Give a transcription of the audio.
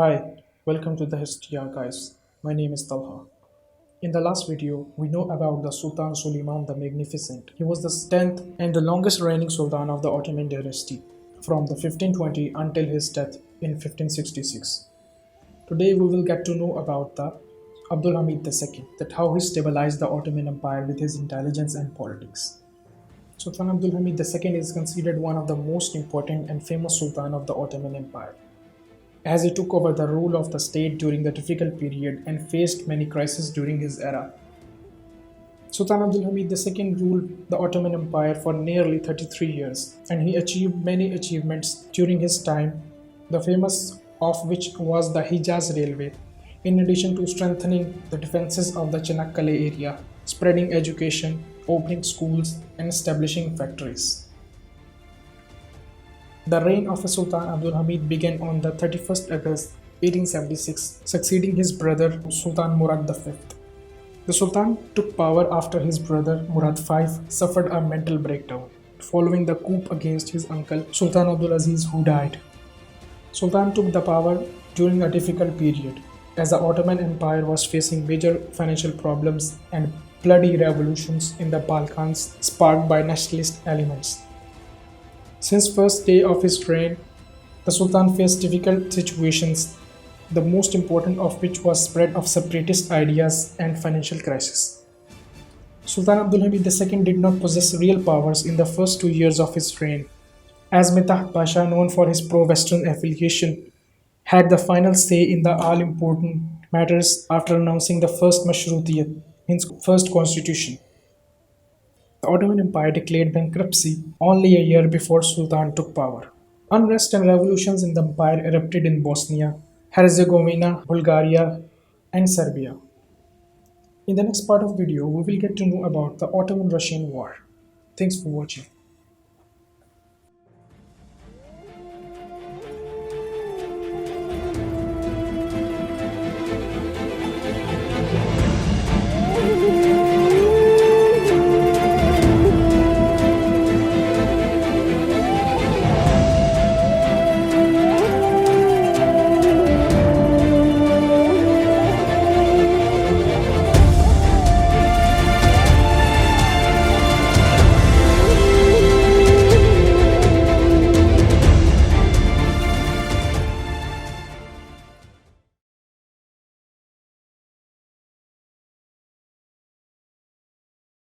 Hi, welcome to the History Archives. My name is Talha. In the last video, we know about the Sultan Suleiman the Magnificent. He was the 10th and the longest reigning Sultan of the Ottoman dynasty from the 1520 until his death in 1566. Today we will get to know about the Abdulhamid II, that how he stabilized the Ottoman Empire with his intelligence and politics. Sultan Abdulhamid II is considered one of the most important and famous Sultan of the Ottoman Empire, as he took over the rule of the state during the difficult period and faced many crises during his era. Sultan Abdul Hamid II ruled the Ottoman Empire for nearly 33 years, and he achieved many achievements during his time, the famous of which was the Hijaz Railway, in addition to strengthening the defenses of the Çanakkale area, spreading education, opening schools, and establishing factories. The reign of Sultan Abdul Hamid began on the 31st August 1876, succeeding his brother Sultan Murad V. The Sultan took power after his brother Murad V suffered a mental breakdown following the coup against his uncle Sultan Abdul Aziz, who died. Sultan took the power during a difficult period as the Ottoman Empire was facing major financial problems and bloody revolutions in the Balkans sparked by nationalist elements. Since first day of his reign, the Sultan faced difficult situations, the most important of which was spread of separatist ideas and financial crisis. Sultan Abdul Hamid II did not possess real powers in the first 2 years of his reign, as Mithat Pasha, known for his pro-Western affiliation, had the final say in the all-important matters after announcing the first Mashrutiyat, his first constitution. The Ottoman Empire declared bankruptcy only a year before Sultan took power. Unrest and revolutions in the empire erupted in Bosnia, Herzegovina, Bulgaria, and Serbia. In the next part of video, we will get to know about the Ottoman-Russian War. Thanks for watching.